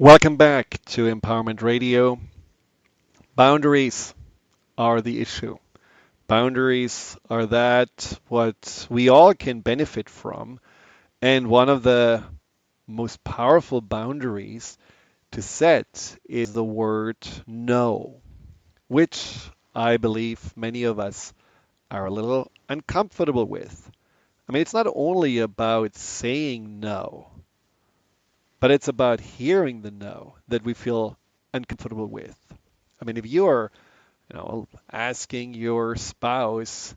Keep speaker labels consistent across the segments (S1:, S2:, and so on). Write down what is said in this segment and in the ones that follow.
S1: Welcome back to Empowerment Radio. Boundaries are the issue. Boundaries are that what we all can benefit from. And one of the most powerful boundaries to set is the word no, which I believe many of us are a little uncomfortable with. I mean, it's not only about saying no, but it's about hearing the no that we feel uncomfortable with. I mean, if you're, asking your spouse,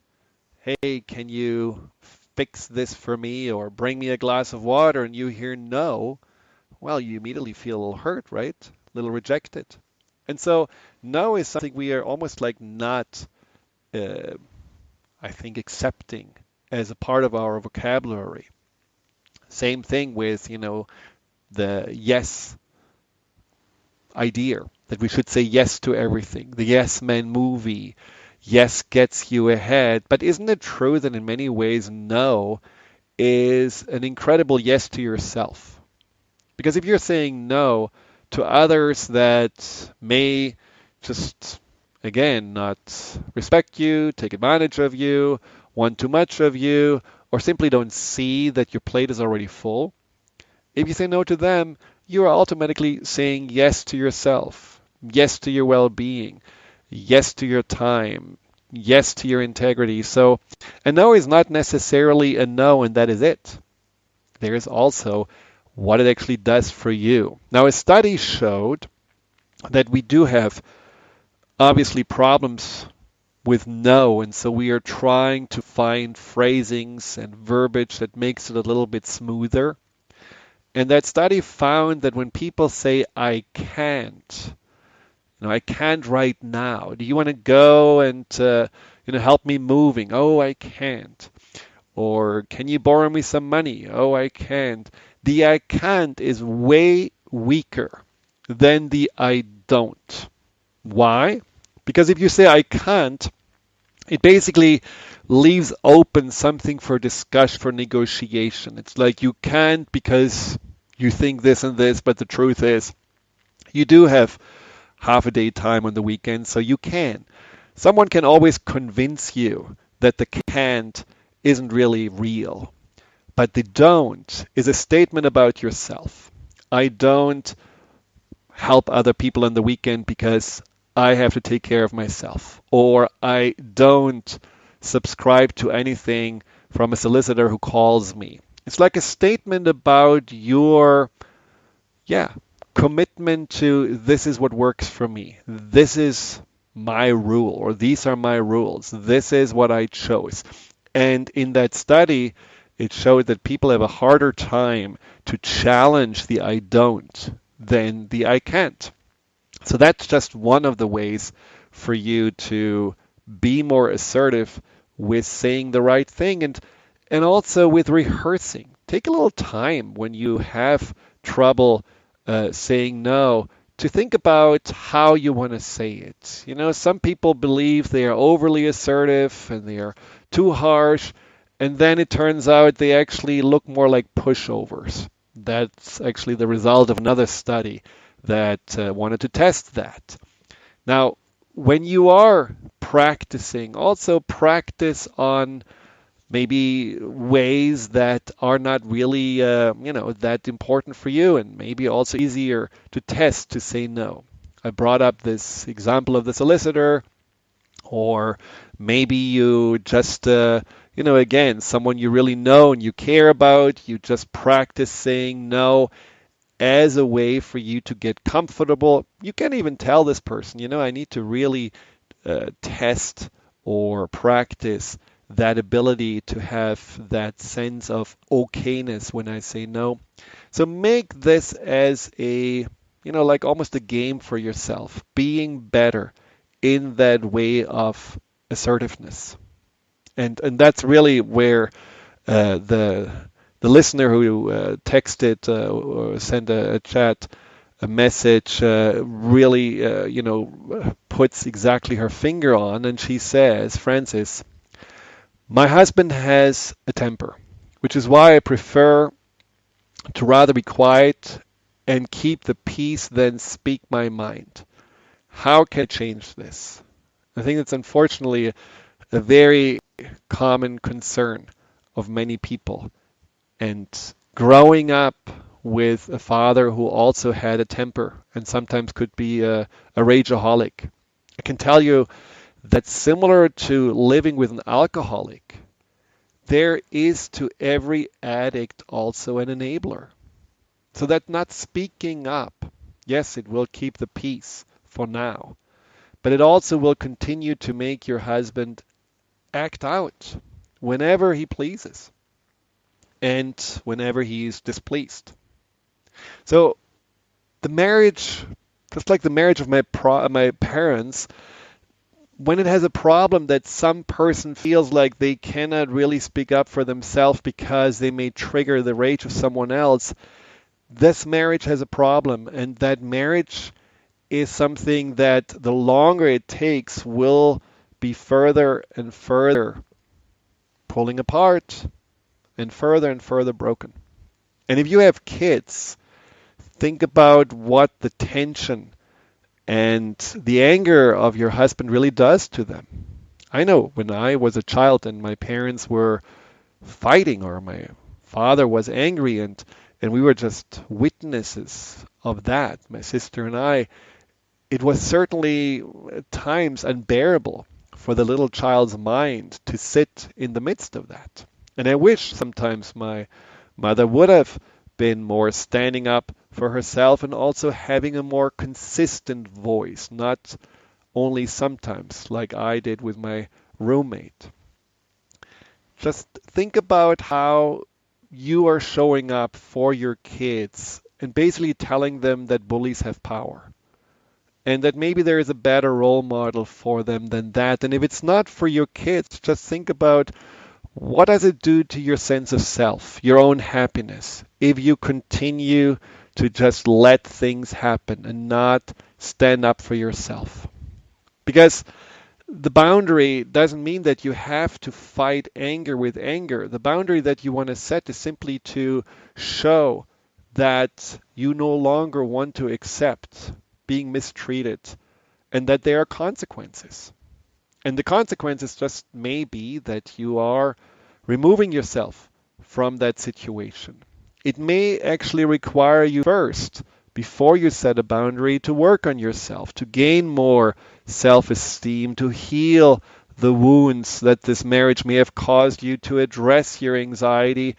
S1: "Hey, can you fix this for me or bring me a glass of water?" and you hear no, well, you immediately feel a little hurt, right? A little rejected. And so no is something we are almost like not, uh, I think, accepting as a part of our vocabulary. Same thing with, the yes idea that we should say yes to everything. The Yes Man movie, yes gets you ahead. But isn't it true that in many ways, no is an incredible yes to yourself? Because if you're saying no to others that may just, again, not respect you, take advantage of you, want too much of you, or simply don't see that your plate is already full, if you say no to them, you are automatically saying yes to yourself, yes to your well-being, yes to your time, yes to your integrity. So a no is not necessarily a no and that is it. There is also what it actually does for you. Now, a study showed that we do have obviously problems with no, and so we are trying to find phrasings and verbiage that makes it a little bit smoother. And that study found that when people say, "I can't," I can't right now. Do you want to go and, help me moving? Oh, I can't. Or can you borrow me some money? Oh, I can't. The "I can't" is way weaker than the "I don't." Why? Because if you say "I can't," it basically leaves open something for discussion, for negotiation. It's like you can't because you think this and this, but the truth is you do have half a day time on the weekend, so you can. Someone can always convince you that the can't isn't really real. But the don't is a statement about yourself. I don't help other people on the weekend because I have to take care of myself. Or I don't subscribe to anything from a solicitor who calls me. It's like a statement about your, commitment to this is what works for me. This is my rule, or these are my rules. This is what I chose. And in that study, it showed that people have a harder time to challenge the "I don't" than the "I can't." So that's just one of the ways for you to be more assertive with saying the right thing and also with rehearsing. Take a little time when you have trouble saying no to think about how you want to say it. Some people believe they are overly assertive and they are too harsh, and then it turns out they actually look more like pushovers. That's actually the result of another study that wanted to test that. Now, when you are practicing, also practice on maybe ways that are not really, that important for you, and maybe also easier to test to say no. I brought up this example of the solicitor, or maybe you just, again, someone you really know and you care about, you just practice saying no as a way for you to get comfortable. You can even tell this person, I need to really test or practice that ability to have that sense of okayness when I say no. So make this as a, like almost a game for yourself, being better in that way of assertiveness. And that's really where the listener who texted or sent a chat a message really puts exactly her finger on, and she says, Francis, my husband has a temper, which is why I prefer to rather be quiet and keep the peace than speak my mind. How can I change this? I think it's unfortunately a very common concern of many people. And growing up with a father who also had a temper and sometimes could be a rageaholic, I can tell you that similar to living with an alcoholic, there is to every addict also an enabler. So that not speaking up, yes, it will keep the peace for now, but it also will continue to make your husband act out whenever he pleases and whenever he is displeased. So the marriage, just like the marriage of my parents, when it has a problem that some person feels like they cannot really speak up for themselves because they may trigger the rage of someone else, this marriage has a problem, and that marriage is something that the longer it takes will be further and further pulling apart and further broken. And if you have kids, think about what the tension and the anger of your husband really does to them. I know when I was a child and my parents were fighting, or my father was angry, and we were just witnesses of that, my sister and I, it was certainly at times unbearable for the little child's mind to sit in the midst of that. And I wish sometimes my mother would have been more standing up for herself and also having a more consistent voice, not only sometimes like I did with my roommate. Just think about how you are showing up for your kids and basically telling them that bullies have power and that maybe there is a better role model for them than that. And if it's not for your kids, just think about what does it do to your sense of self, your own happiness, if you continue to just let things happen and not stand up for yourself. Because the boundary doesn't mean that you have to fight anger with anger. The boundary that you want to set is simply to show that you no longer want to accept being mistreated and that there are consequences. And the consequences just may be that you are removing yourself from that situation. It may actually require you first, before you set a boundary, to work on yourself, to gain more self-esteem, to heal the wounds that this marriage may have caused you, to address your anxiety.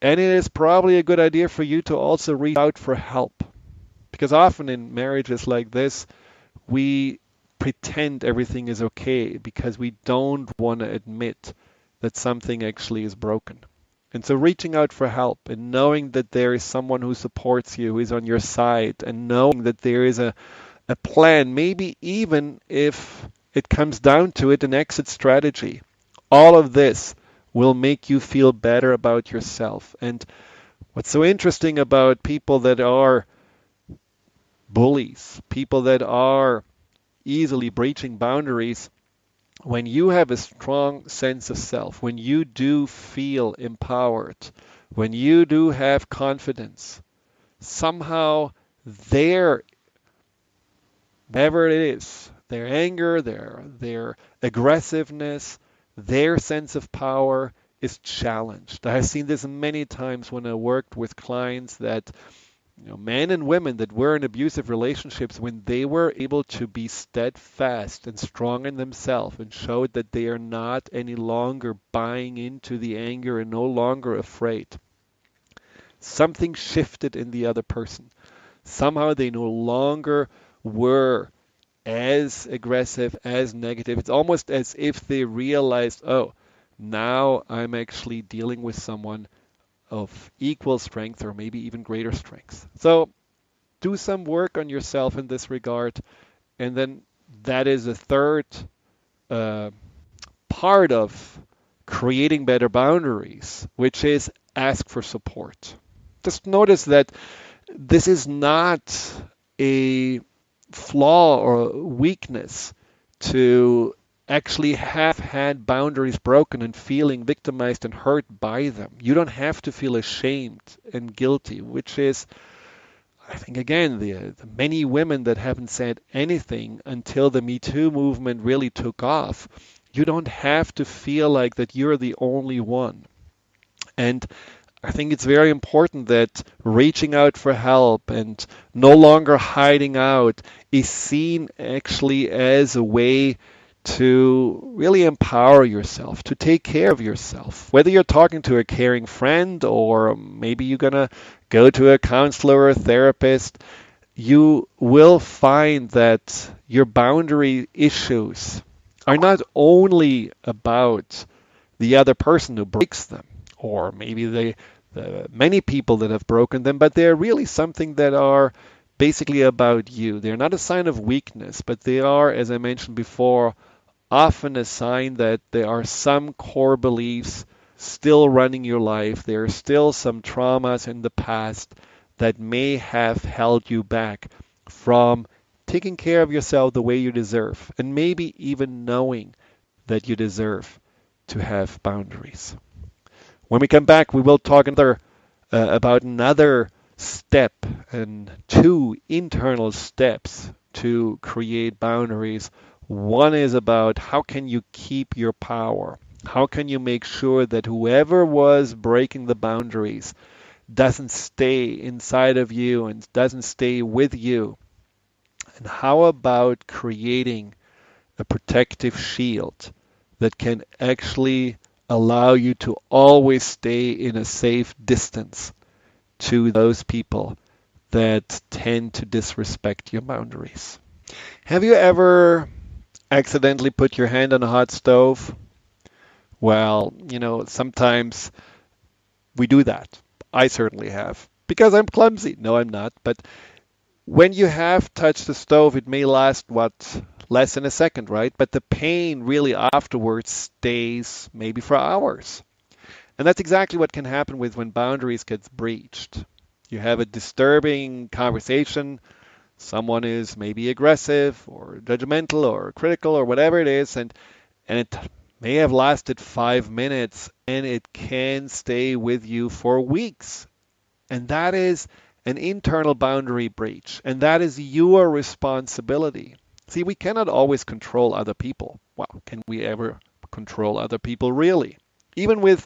S1: And it is probably a good idea for you to also reach out for help. Because often in marriages like this, we pretend everything is okay because we don't want to admit that something actually is broken. And so reaching out for help and knowing that there is someone who supports you, who is on your side, and knowing that there is a plan, maybe even if it comes down to it, an exit strategy. All of this will make you feel better about yourself. And what's so interesting about people that are bullies, people that are easily breaching boundaries, when you have a strong sense of self, when you do feel empowered, when you do have confidence, somehow their, whatever it is, their anger, their aggressiveness, their sense of power is challenged. I have seen this many times when I worked with clients that men and women that were in abusive relationships, when they were able to be steadfast and strong in themselves and showed that they are not any longer buying into the anger and no longer afraid, something shifted in the other person. Somehow they no longer were as aggressive, as negative. It's almost as if they realized, oh, now I'm actually dealing with someone of equal strength or maybe even greater strength. So do some work on yourself in this regard. And then that is a third part of creating better boundaries, which is ask for support. Just notice that this is not a flaw or weakness to actually have had boundaries broken and feeling victimized and hurt by them. You don't have to feel ashamed and guilty, which is, I think again, the many women that haven't said anything until the Me Too movement really took off, you don't have to feel like that you're the only one. And I think it's very important that reaching out for help and no longer hiding out is seen actually as a way to really empower yourself, to take care of yourself. Whether you're talking to a caring friend or maybe you're going to go to a counselor or a therapist, you will find that your boundary issues are not only about the other person who breaks them, or maybe the many people that have broken them, but they're really something that are basically about you. They're not a sign of weakness, but they are, as I mentioned before, often a sign that there are some core beliefs still running your life. There are still some traumas in the past that may have held you back from taking care of yourself the way you deserve, and maybe even knowing that you deserve to have boundaries. When we come back, we will talk about another step and two internal steps to create boundaries. One is about how can you keep your power? How can you make sure that whoever was breaking the boundaries doesn't stay inside of you and doesn't stay with you? And how about creating a protective shield that can actually allow you to always stay in a safe distance to those people that tend to disrespect your boundaries? Have you ever accidentally put your hand on a hot stove? Well, sometimes we do that. I certainly have. Because I'm clumsy. No, I'm not. But when you have touched the stove, it may last, less than a second, right? But the pain really afterwards stays maybe for hours. And that's exactly what can happen with when boundaries get breached. You have a disturbing conversation. Someone is maybe aggressive or judgmental or critical or whatever it is, and it may have lasted 5 minutes and it can stay with you for weeks. And that is an internal boundary breach, and that is your responsibility. See, we cannot always control other people. Well, can we ever control other people really? Even with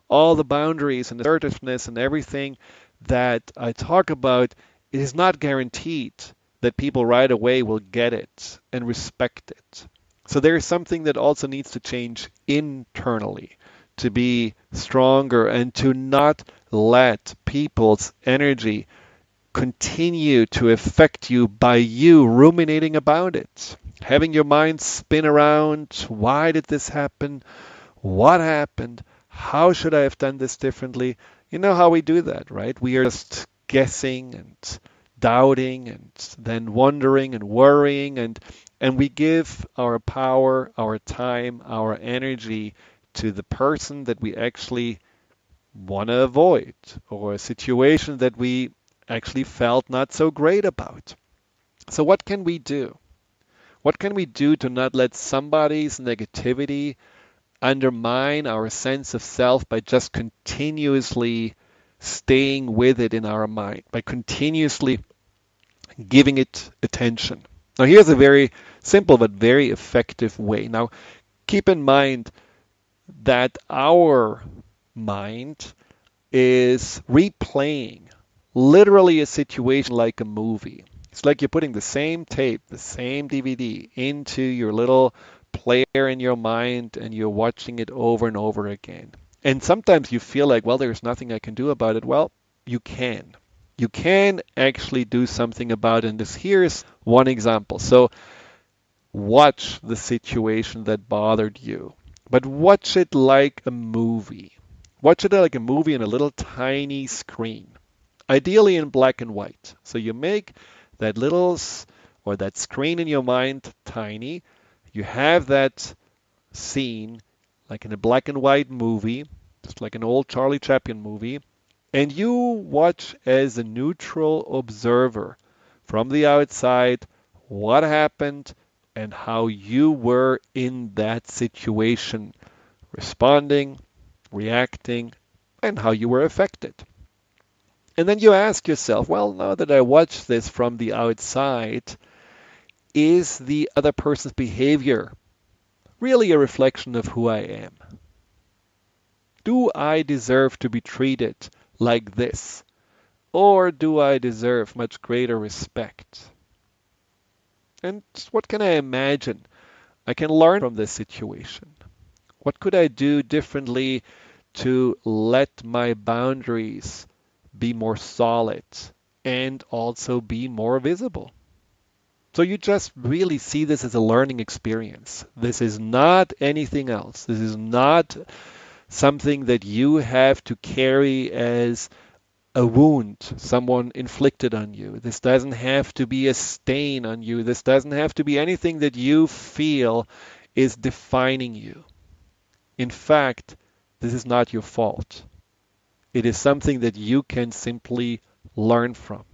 S1: all the boundaries and assertiveness and everything that I talk about, it is not guaranteed that people right away will get it and respect it. So there is something that also needs to change internally to be stronger and to not let people's energy continue to affect you by you ruminating about it, having your mind spin around, why did this happen? What happened? How should I have done this differently? You know how we do that, right? We are just guessing and doubting and then wondering and worrying, and we give our power, our time, our energy to the person that we actually want to avoid, or a situation that we actually felt not so great about. So what can we do? What can we do to not let somebody's negativity undermine our sense of self by just continuously staying with it in our mind, by continuously giving it attention? Now, here's a very simple but very effective way. Now, keep in mind that our mind is replaying literally a situation like a movie. It's like you're putting the same tape, the same DVD into your little player in your mind and you're watching it over and over again. And sometimes you feel like, well, there's nothing I can do about it. Well, you can. You can actually do something about it. And here's one example. So watch the situation that bothered you, but watch it like a movie. Watch it like a movie on a little tiny screen, ideally in black and white. So you make that or that screen in your mind tiny. You have that scene like in a black and white movie, just like an old Charlie Chaplin movie, and you watch as a neutral observer from the outside what happened and how you were in that situation, responding, reacting, and how you were affected. And then you ask yourself, well, now that I watch this from the outside, is the other person's behavior really a reflection of who I am? Do I deserve to be treated like this? Or do I deserve much greater respect? And what can I imagine I can learn from this situation? What could I do differently to let my boundaries be more solid and also be more visible? So you just really see this as a learning experience. This is not anything else. This is not something that you have to carry as a wound someone inflicted on you. This doesn't have to be a stain on you. This doesn't have to be anything that you feel is defining you. In fact, this is not your fault. It is something that you can simply learn from.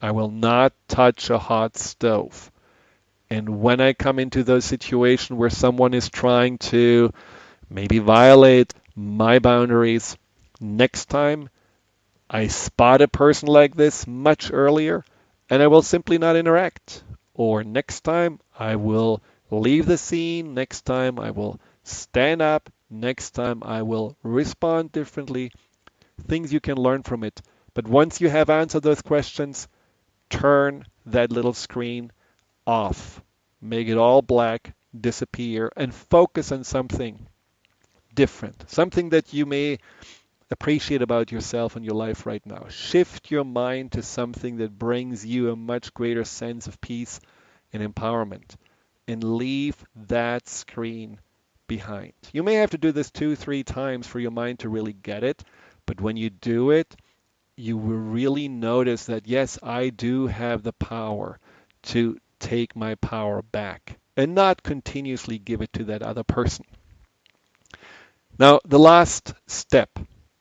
S1: I will not touch a hot stove. And when I come into those situations where someone is trying to maybe violate my boundaries, next time I spot a person like this much earlier and I will simply not interact. Or next time I will leave the scene. Next time I will stand up. Next time I will respond differently. Things you can learn from it. But once you have answered those questions, turn that little screen off. Make it all black, disappear, and focus on something different. Something that you may appreciate about yourself and your life right now. Shift your mind to something that brings you a much greater sense of peace and empowerment. And leave that screen behind. You may have to do this 2-3 times for your mind to really get it. But when you do it, you will really notice that, yes, I do have the power to take my power back and not continuously give it to that other person. Now, the last step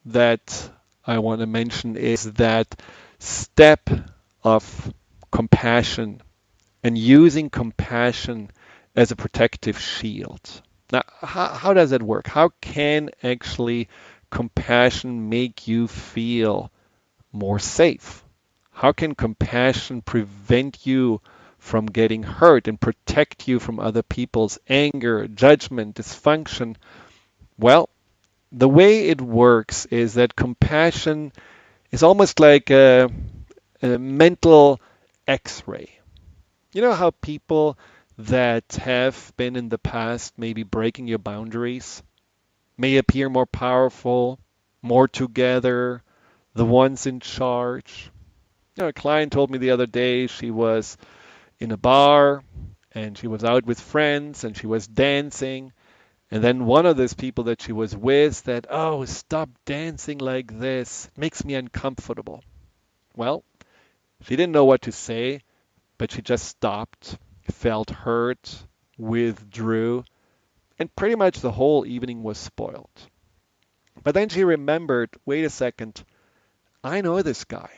S1: that I want to mention is that step of compassion and using compassion as a protective shield. Now, how does that work? How can actually compassion make you feel more safe? How can compassion prevent you from getting hurt and protect you from other people's anger, judgment, dysfunction? Well, the way it works is that compassion is almost like a mental x-ray. You know how people that have been in the past maybe breaking your boundaries may appear more powerful, more together, the ones in charge? You know, a client told me the other day she was in a bar and she was out with friends and she was dancing. And then one of those people that she was with said, "Oh, stop dancing like this. It makes me uncomfortable." Well, she didn't know what to say, but she just stopped, felt hurt, withdrew, and pretty much the whole evening was spoiled. But then she remembered, wait a second, I know this guy.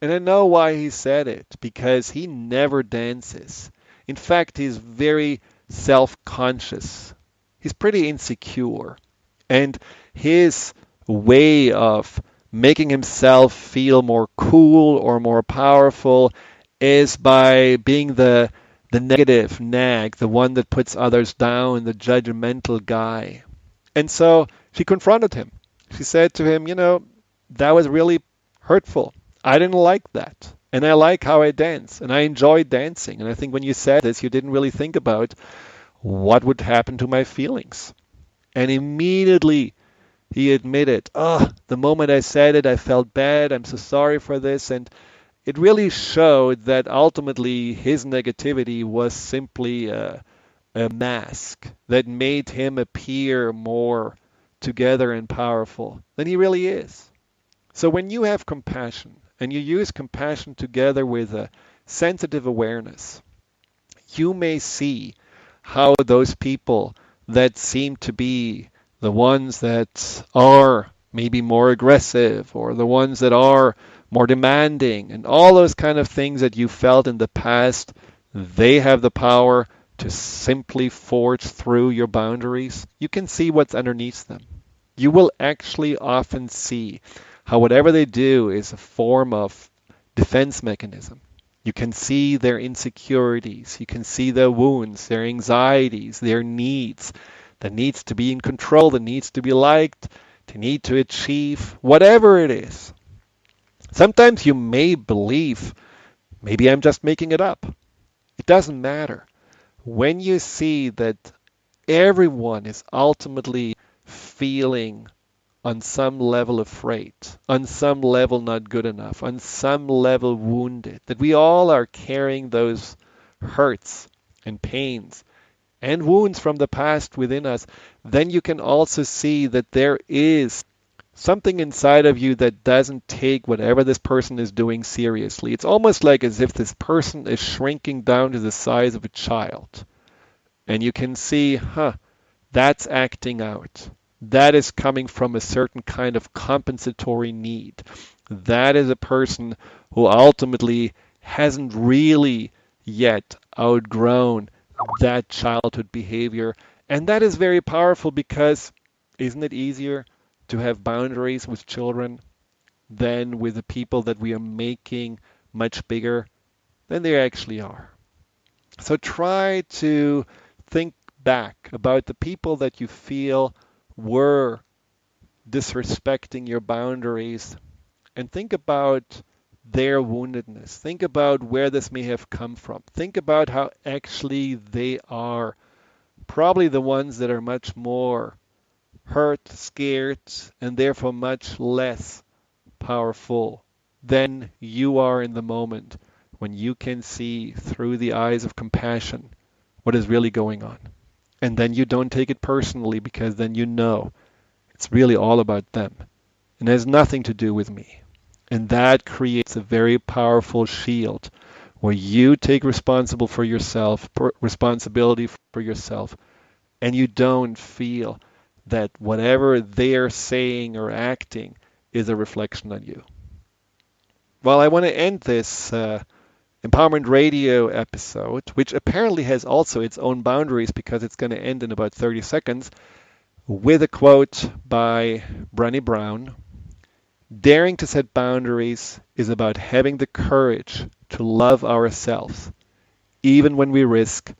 S1: And I know why he said it, because he never dances. In fact, he's very self-conscious. He's pretty insecure. And his way of making himself feel more cool or more powerful is by being the negative nag, the one that puts others down, the judgmental guy. And so she confronted him. She said to him, that was really hurtful. I didn't like that. And I like how I dance. And I enjoy dancing. And I think when you said this, you didn't really think about what would happen to my feelings. And immediately he admitted, the moment I said it, I felt bad. I'm so sorry for this. And it really showed that ultimately his negativity was simply a mask that made him appear more together and powerful than he really is. So when you have compassion and you use compassion together with a sensitive awareness, you may see how those people that seem to be the ones that are maybe more aggressive or the ones that are more demanding and all those kind of things that you felt in the past, they have the power to simply forge through your boundaries. You can see what's underneath them. You will actually often see how whatever they do is a form of defense mechanism. You can see their insecurities, you can see their wounds, their anxieties, their needs, the needs to be in control, the needs to be liked, the need to achieve, whatever it is. Sometimes you may believe, maybe I'm just making it up. It doesn't matter. When you see that everyone is ultimately feeling on some level afraid, on some level not good enough, on some level wounded, that we all are carrying those hurts and pains and wounds from the past within us, then you can also see that there is something inside of you that doesn't take whatever this person is doing seriously. It's almost like as if this person is shrinking down to the size of a child. And you can see, that's acting out. That is coming from a certain kind of compensatory need. That is a person who ultimately hasn't really yet outgrown that childhood behavior. And that is very powerful because isn't it easier to have boundaries with children than with the people that we are making much bigger than they actually are? So try to think back about the people that you feel were disrespecting your boundaries and think about their woundedness. Think about where this may have come from. Think about how actually they are probably the ones that are much more hurt, scared, and therefore much less powerful than you are in the moment when you can see through the eyes of compassion what is really going on. And then you don't take it personally because then you know it's really all about them and has nothing to do with me. And that creates a very powerful shield where you take responsibility for yourself, and you don't feel that whatever they're saying or acting is a reflection on you. Well, I want to end this Empowerment Radio episode, which apparently has also its own boundaries because it's going to end in about 30 seconds, with a quote by Brené Brown. Daring to set boundaries is about having the courage to love ourselves, even when we risk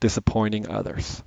S1: disappointing others.